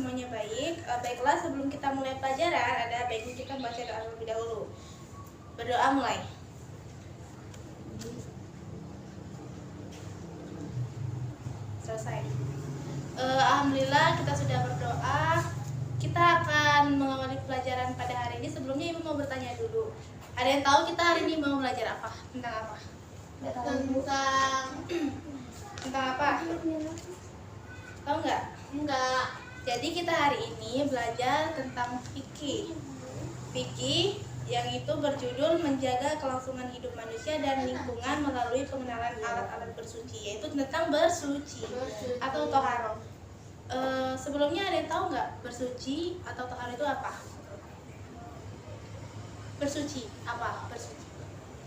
semuanya baik. Baiklah, sebelum kita mulai pelajaran, ada baiknya kita baca doa terlebih dahulu. Berdoa mulai. Selesai. Alhamdulillah kita sudah berdoa. Kita akan mengawali pelajaran pada hari ini. Sebelumnya Ibu mau bertanya dulu. Ada yang tahu kita hari ini mau belajar apa? Tentang apa? Tentang apa? Tahu nggak? Enggak. Jadi kita hari ini belajar tentang fikih. Fikih yang itu berjudul menjaga kelangsungan hidup manusia dan lingkungan melalui pengenalan alat-alat bersuci, yaitu tentang bersuci atau toharoh. Sebelumnya ada yang tahu nggak bersuci atau toharoh itu apa? Bersuci apa? Bersuci.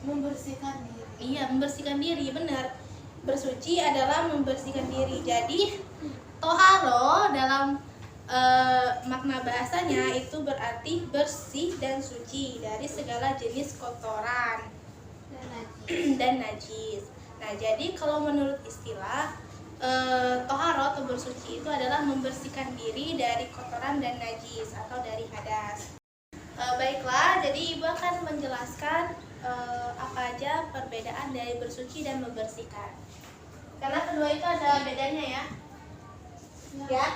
Membersihkan diri. Iya, membersihkan diri, benar. Bersuci adalah membersihkan diri. Jadi toharoh dalam makna bahasanya itu berarti bersih dan suci dari segala jenis kotoran dan najis. Nah, jadi kalau menurut istilah toharoh atau bersuci itu adalah membersihkan diri dari kotoran dan najis atau dari hadas. Baiklah, jadi Ibu akan menjelaskan apa aja perbedaan dari bersuci dan membersihkan. Karena kedua itu ada bedanya ya. Ya.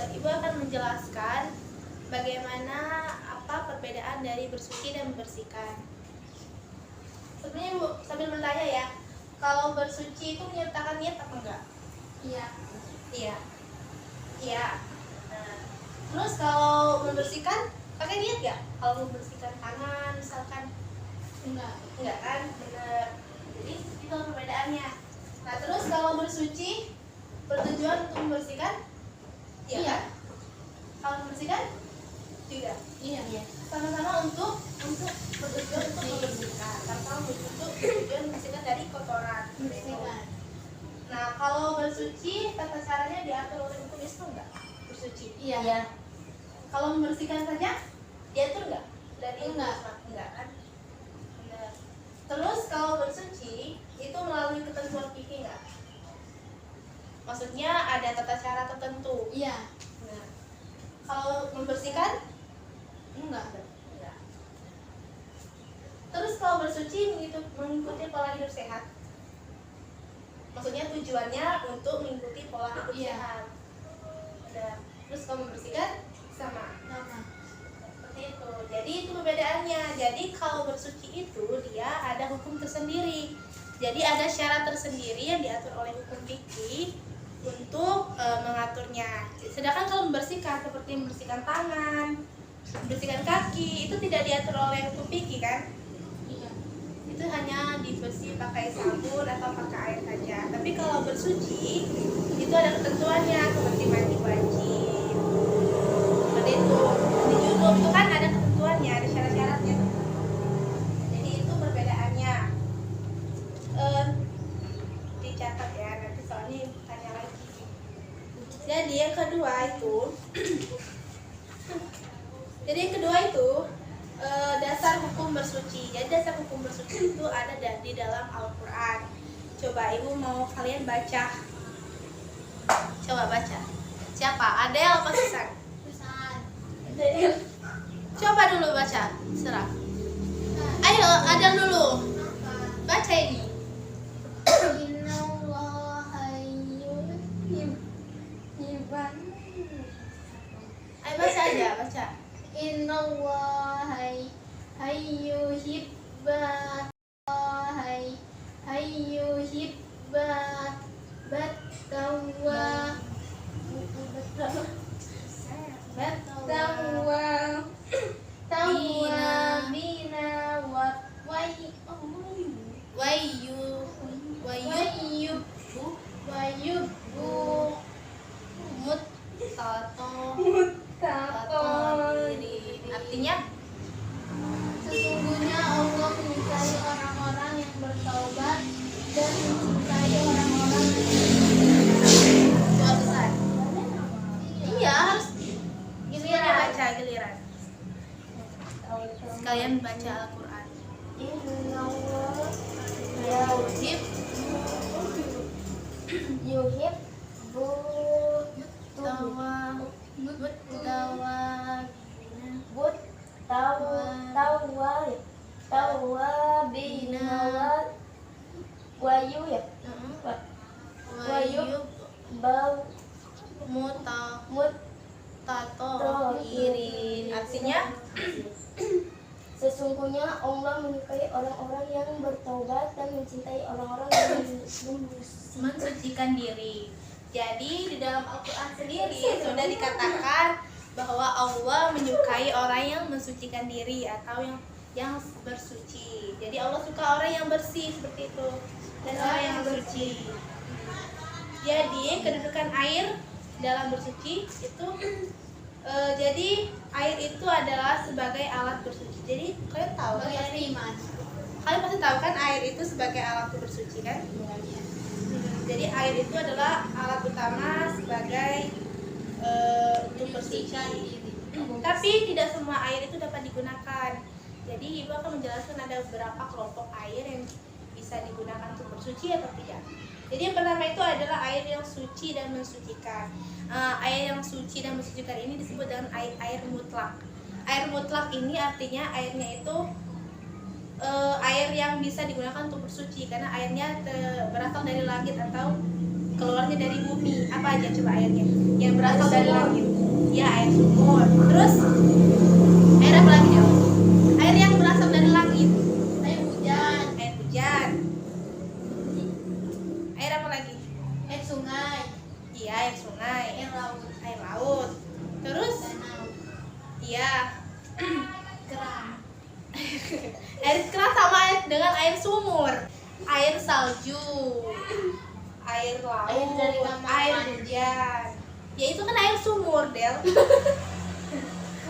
Ibu akan menjelaskan bagaimana apa perbedaan dari bersuci dan membersihkan. Sebenarnya Ibu sambil bertanya ya, kalau bersuci itu menyertakan niat apa enggak? Iya. Iya. Iya. Nah, terus kalau membersihkan pakai niat nggak? Kalau membersihkan tangan misalkan? Enggak kan? Bener. Jadi itu perbedaannya. Nah, terus kalau bersuci bertujuan untuk membersihkan? Iya. Kan? Kalau membersihkan juga. Iya. Sama-sama untuk bertujuan untuk membersihkan. Sama-sama untuk bertujuan membersihkan dari kotoran. Membersihkan. Nah, kalau bersuci tata caranya diatur oleh hukum Islam nggak? Bersuci. Iya. Kalau membersihkan saja diatur nggak? Dari Enggak. Islam? Enggak kan? Benar. Terus kalau bersuci itu melalui ketentuan fikih nggak? Maksudnya ada tata cara tertentu. Iya. Nah, kalau membersihkan Enggak. enggak. Terus kalau bersuci mengikuti pola hidup sehat. Maksudnya tujuannya untuk mengikuti pola hidup sehat. Ada. Terus kalau membersihkan sama. Seperti itu. Jadi itu perbedaannya. Jadi kalau bersuci itu dia ada hukum tersendiri. Jadi ada syarat tersendiri yang diatur oleh hukum fikih untuk mengaturnya. Sedangkan kalau membersihkan seperti membersihkan tangan, membersihkan kaki itu tidak diatur oleh hukum fikih kan? Iya. Itu hanya dibersih pakai sabun atau pakai air saja. Tapi kalau bersuci itu ada ketentuannya seperti mandi wajib. Seperti itu. Di junub itu kan ada ketentuannya, ada syarat-syaratnya. Jadi itu perbedaannya. Dicatat ya, nanti soalnya tanya lagi. Jadi yang kedua itu dasar hukum bersuci. Jadi dasar hukum bersuci itu ada di dalam Al-Quran. Coba Ibu mau kalian baca. Coba baca. Siapa? Adel apa Susan? Adel. Coba dulu baca. Serah. Ayo Adel dulu. Baca ini. Ayo baca aja, baca. Artinya sesungguhnya Allah menyukai orang-orang yang bertaubat dan mencintai orang-orang yang atau mutatahirin. Artinya sesungguhnya Allah menyukai orang-orang yang bertaubat dan mencintai orang-orang yang mensucikan diri. Jadi di dalam Al-Quran sendiri sudah dikatakan bahwa Allah menyukai orang yang mensucikan diri atau yang bersuci. Jadi Allah suka orang yang bersih seperti itu dan orang yang suci. Jadi kedudukan air dalam bersuci itu jadi air itu adalah sebagai alat bersuci. Jadi kalian tahu kan? Kalian pasti tahu kan air itu sebagai alat bersuci kan? Jadi air itu adalah alat utama sebagai untuk bersuci. Tapi tidak semua air itu dapat digunakan. Jadi ibu akan menjelaskan ada beberapa kelompok air yang bisa digunakan untuk bersuci atau tidak. Jadi yang pertama itu adalah air yang suci dan mensucikan. Air yang suci dan mensucikan ini disebut dengan air mutlak. Air mutlak ini artinya airnya itu air yang bisa digunakan untuk bersuci karena airnya berasal dari langit atau keluarnya dari bumi. Apa aja coba airnya? Yang berasal dari langit. Ya, air sumur. Terus air apa lagi ya? Air yang berasal dari langit. Air hujan. Air hujan. Air apa lagi? Air sungai. Iya, air sungai. Air laut. Air laut. Terus? Danau. Iya. Keran. Air keras sama dengan air sumur. Air salju. Air laut. Air dari kamar Air mandi. hujan. Ya itu kan air sumur, Del.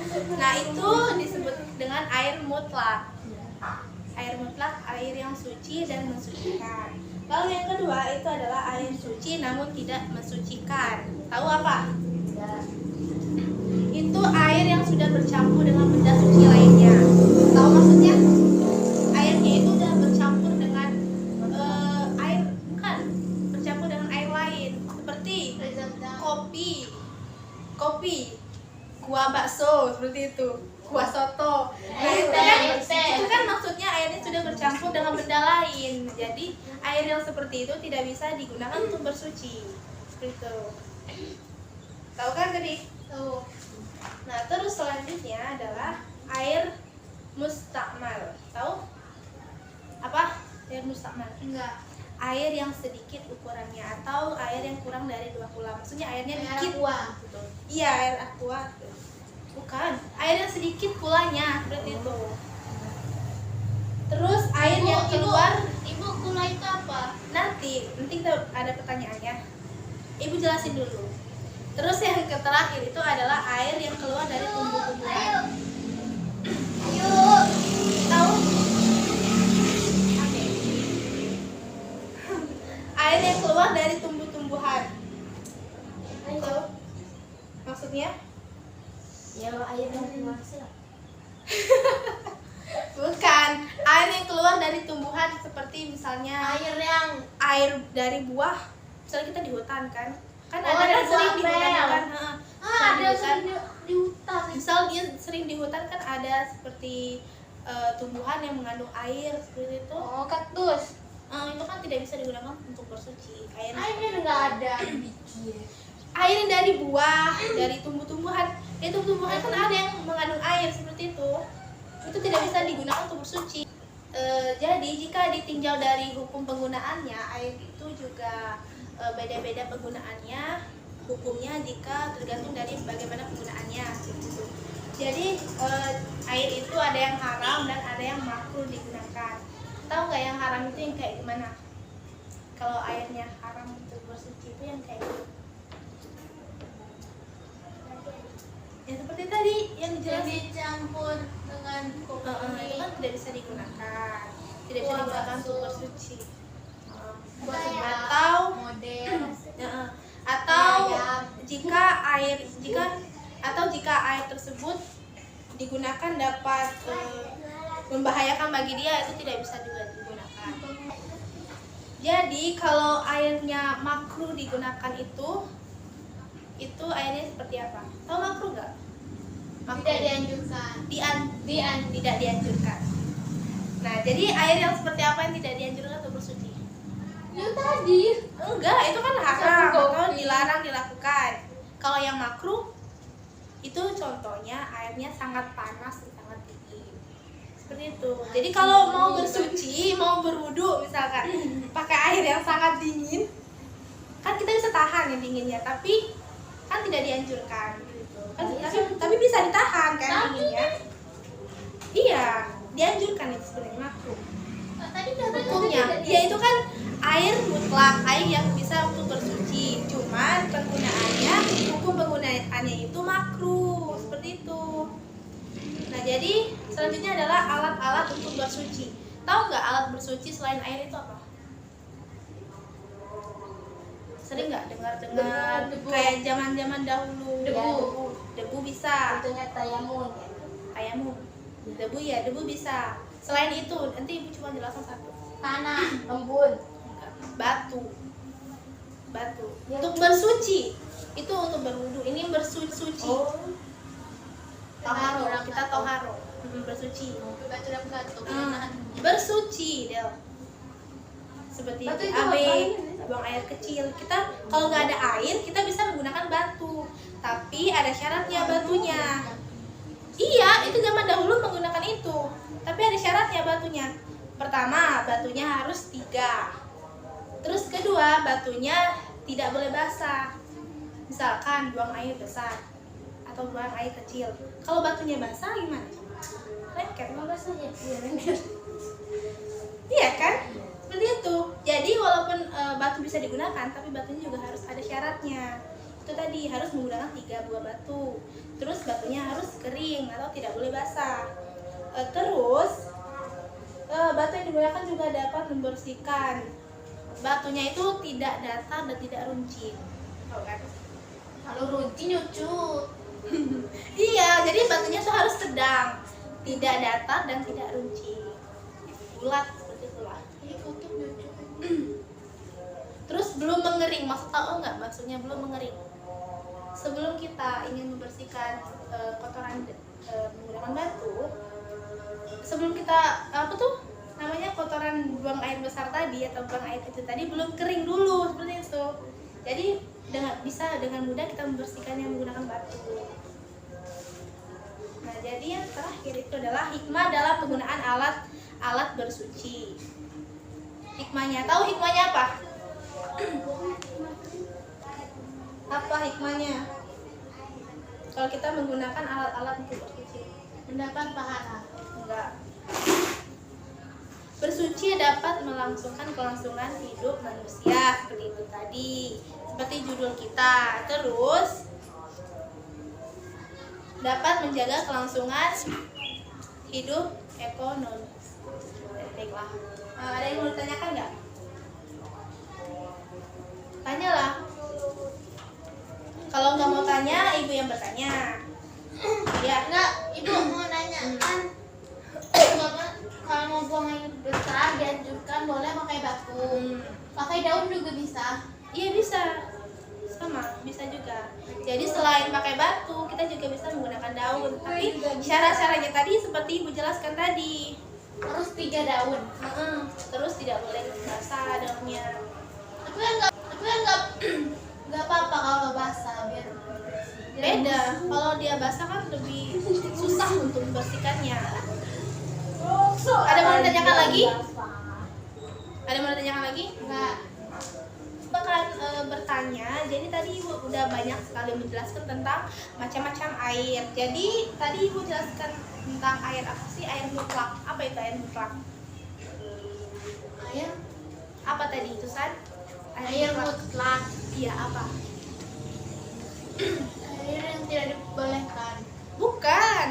Nah, itu disebut dengan air mutlak. Air mutlak, air yang suci dan mensucikan. Lalu yang kedua itu adalah air suci namun tidak mensucikan. Tahu apa? Itu air yang sudah bercampur dengan benda suci lainnya. Tahu maksudnya? Airnya itu sudah bercampur dengan air, bukan bercampur dengan air lain. Seperti kopi, kuah bakso, seperti itu, kuah soto. Nah, itu kan maksudnya airnya sudah bercampur dengan benda lain. Jadi air yang seperti itu tidak bisa digunakan untuk bersuci. Seperti itu. Tahu kan tadi? Tuh. Nah, terus selanjutnya adalah air mustakmal. Tahu? Apa? Air mustakmal. Enggak. Air yang sedikit ukurannya atau air yang kurang dari 2 kula. Maksudnya airnya dikit. Aqua. Gitu. Iya, air aqua. Bukan, air yang sedikit kulanya seperti itu. Terus air yang keluar Ibu gula itu apa? nanti kita ada pertanyaannya. Ibu jelasin dulu. Terus yang terakhir itu adalah air yang keluar dari tumbuh-tumbuhan. Tahu? Oke. Air yang keluar dari tumbuh-tumbuhan. Tahu? Maksudnya? ya air yang dimasak. Bukan, air yang keluar dari tumbuhan seperti misalnya air dari buah. Misalnya kita di hutan kan ada dari sering buah di hutan apel. kan, Ada sering di hutan. misal dia sering di hutan kan ada seperti tumbuhan yang mengandung air seperti itu. Oh, kaktus. Itu kan tidak bisa digunakan untuk bersuci. Airnya enggak ada biji. Air dari buah, dari tumbuh-tumbuhan. Tumbuh-tumbuhan kan ada yang mengandung air seperti itu. Itu tidak bisa digunakan untuk bersuci. Jadi jika ditinjau dari hukum penggunaannya, air itu juga beda-beda penggunaannya. Hukumnya jika tergantung dari bagaimana penggunaannya gitu. Jadi air itu ada yang haram dan ada yang makruh digunakan. Tahu nggak yang haram itu yang kayak gimana? Kalau airnya haram untuk bersuci itu yang kayak gitu. Ya seperti tadi yang dijelasin. Dicampur dengan kopi. Itu kan tidak bisa digunakan, tidak bisa digunakan untuk bersuci. Atau jika air tersebut digunakan dapat membahayakan bagi dia, itu tidak bisa juga digunakan. Jadi kalau airnya makruh digunakan itu airnya seperti apa? Tahu makruh nggak? Tidak dianjurkan. Tidak dianjurkan. Nah, jadi air yang seperti apa yang tidak dianjurkan untuk bersuci? Ya tadi. Enggak, itu kan haram Sabun atau kopi. dilarang dilakukan. Kalau yang makruh itu contohnya airnya sangat panas dan sangat dingin. Seperti itu. Jadi kalau mau bersuci, mau berwudu misalkan pakai air yang sangat dingin, kan kita bisa tahan yang dinginnya, tapi kan tidak dianjurkan gitu. Kan, tapi bisa ditahan kan dinginnya. Iya, dianjurkan itu sebenarnya makruh. Tadi katanya Hukumnya, ya itu kan air mutlak, air yang bisa untuk bersuci. Cuman penggunaannya, hukum penggunaannya itu makruh, seperti itu. Nah, jadi selanjutnya adalah alat-alat untuk bersuci. Tahu nggak alat bersuci selain air itu apa? Sering nggak dengar-dengar Debu. kayak zaman-zaman dahulu? Debu. Debu bisa. Contohnya tayamun. Kayamu. Debu ya, debu bisa. Selain itu, nanti ibu cuma jelaskan satu. tanah. Embun. Batu Ya. untuk bersuci, itu untuk berwudu, ini bersuci. Oh. Toharo, kita toharo. Bersuci. Batu dan batu. Bersuci Del, seperti Batu itu AB, ngapain? buang air kecil. Kita kalau nggak ada air kita bisa menggunakan batu, tapi ada syaratnya batunya. Iya, itu zaman dahulu menggunakan itu, tapi ada syaratnya batunya. Pertama, batunya harus 3. Terus kedua, batunya tidak boleh basah. Misalkan buang air besar atau buang air kecil. Kalau batunya basah gimana? Lengket. Emang rasanya Iya kan? Seperti itu. Jadi walaupun batu bisa digunakan, tapi batunya juga harus ada syaratnya. Itu tadi harus menggunakan 3 buah batu. Terus batunya harus kering atau tidak boleh basah. Terus batu yang digunakan juga dapat membersihkan. Batunya itu tidak datar dan tidak runcing. Tahu kan? Kalau runci nyucut. Iya, jadi batunya tuh harus sedang, tidak datar dan tidak runcing. Bulat seperti itulah. Iya, kutub nyucut. Terus belum mengering, tahu nggak maksudnya belum mengering? Sebelum kita ingin membersihkan kotoran menggunakan batu, sebelum kita namanya kotoran buang air besar tadi atau buang air kecil tadi belum kering dulu seperti itu. Jadi bisa dengan mudah kita membersihkannya menggunakan batu. Nah, jadi yang terakhir itu adalah hikmah dalam penggunaan alat bersuci. Hikmahnya, tahu hikmahnya apa? Apa hikmahnya? Kalau kita menggunakan alat-alat untuk bersuci, Mendapat pahala. enggak. Bersuci dapat melangsungkan kelangsungan hidup manusia seperti itu tadi, seperti judul kita. Terus dapat menjaga kelangsungan hidup ekonomi. Baiklah. Ada yang mau ditanyakan nggak? Tanyalah. Kalau nggak mau tanya, ibu yang bertanya. Ya. Enggak, ibu mau nanya kan kalau mau buang air besar dianjurkan boleh pakai batu. Pakai daun juga bisa. Iya bisa, sama bisa juga. Jadi selain pakai batu, kita juga bisa menggunakan daun. Tapi syarat-syaratnya tadi seperti ibu jelaskan tadi. Harus 3 daun. Terus tidak boleh basah daunnya. Tapi kan enggak apa-apa kalau basah biar Beda, kalau dia basah kan lebih susah untuk membersihkannya. Ada mau ditanyakan lagi? Ada mau ditanyakan lagi? enggak. Bahkan bertanya, jadi tadi ibu udah banyak sekali menjelaskan tentang macam-macam air. Jadi tadi ibu jelaskan tentang air apa sih? Air mutlak. Apa itu air mutlak? Air Apa tadi itu San? air mutlak. Iya apa? Air yang tidak dibolehkan. Bukan.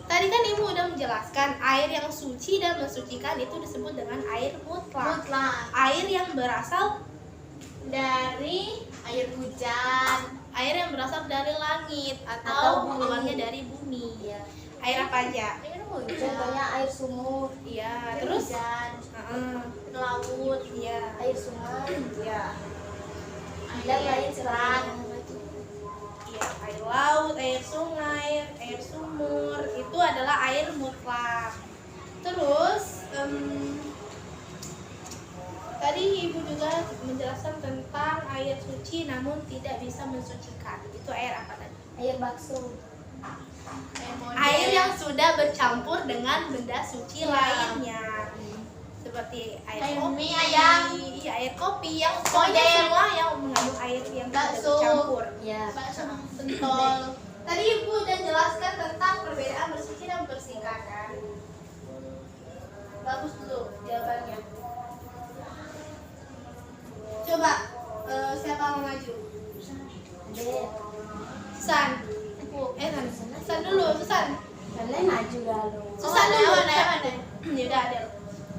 Tadi kan ibu udah menjelaskan air yang suci dan mensucikan itu disebut dengan air mutlak. Mutlak Air yang berasal dari air hujan. air yang berasal dari langit Atau atau bumi. keluarnya dari bumi. Iya. Air apa aja? Air hujan. Contohnya air sumur, Iya, Air terus hujan. Heeh. Laut. Iya. air sungai, Iya. dan lain keran. sebagainya. Iya, air laut, air sungai, air sumur itu adalah air mutlak. Terus Tadi ibu juga menjelaskan tentang air suci namun tidak bisa mensucikan. Itu air apa tadi? Air bakso. Air yang sudah bercampur dengan benda suci Iya. lainnya. Seperti air Air kopi, mie ayam. iya air kopi yang pokoknya Model. semua yang mengandung air yang tidak Bakso. bercampur. Ya. Bakso pentol. Tadi ibu udah jelaskan tentang perbedaan bersuci dan membersihkan kan? Bagus dulu jawabannya. Coba siapa mau maju? Deh. Susan. Susan dulu, Susan. Karena maju lalu. Susan dulu. Mana? Ya udah ada.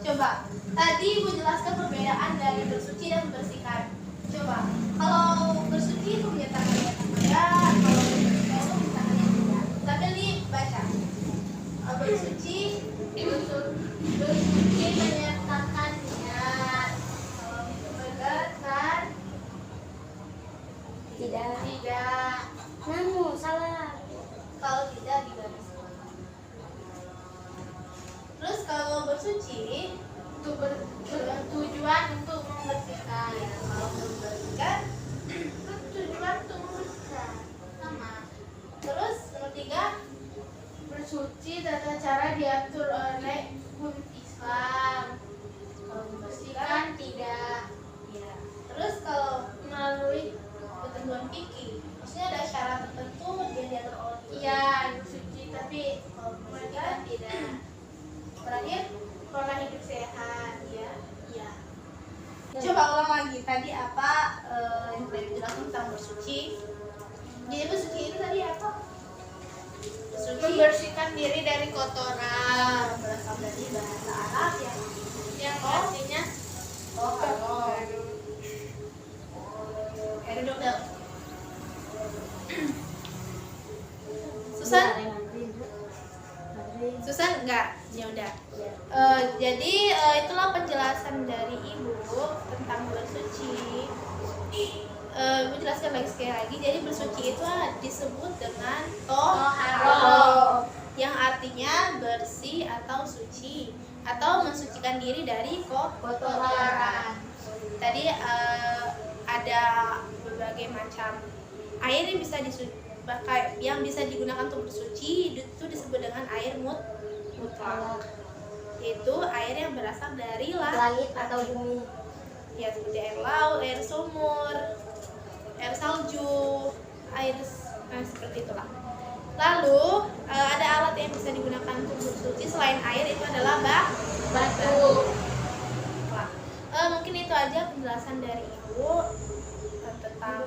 Coba. Tadi ibu jelaskan perbedaan dari bersuci dan membersihkan. Coba. Kalau bersuci itu menyatakan ya, kalau membersihkan itu menyatakan tidak. Tapi ini baca. Bersuci Menyatakan niat. kalau membersihkan Tidak. Tidak. Namun salah. kalau tidak digariskan. Terus kalau bersuci Untuk bertujuan untuk membersihkan. ya, kalau membersihkan Tujuan untuk membersihkan. Sama. terus nomor 3 Bersuci tata cara diatur oleh hukum Islam. kalau membersihkan Membersihkan tidak. ya. Terus kalau Melalui ketentuan fikih maksudnya ada syarat tertentu yang diatur oleh fikih. iya bersuci tapi Kalau membersihkan membersihkan tidak. terakhir Pola hidup sehat. ya ya. Coba ulang lagi tadi apa yang tadi dijelaskan tentang bersuci. Jadi bersuci itu tadi apa? Bersuci Membersihkan diri dari kotoran. berasal dari bahasa Arab Yang artinya toharo. Duduk dong. Susan? Susan enggak? Ya udah. Jadi itulah penjelasan dari ibu tentang bersuci. Ibu jelaskan lagi sekali lagi. Jadi bersuci itu disebut dengan toharo, yang artinya bersih atau suci atau mensucikan diri dari kotoran. Tadi ada berbagai macam air yang bisa yang bisa digunakan untuk bersuci, itu disebut dengan air mutlak, yaitu air yang berasal dari Langit atau bumi. ya, seperti air laut, air sumur, air salju, air seperti itulah. Lalu ada alat yang bisa digunakan untuk bersuci selain air, itu adalah batu. Mungkin itu aja penjelasan dari ibu tentang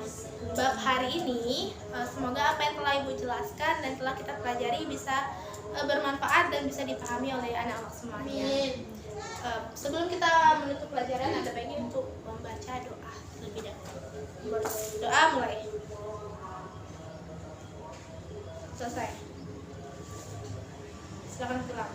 bab hari ini. Semoga apa yang telah ibu jelaskan dan telah kita pelajari bisa bermanfaat dan bisa dipahami oleh anak-anak semuanya. Sebelum kita menutup pelajaran, ada baiknya untuk membaca doa terlebih dahulu. Doa mulai. Selesai. Silakan pulang.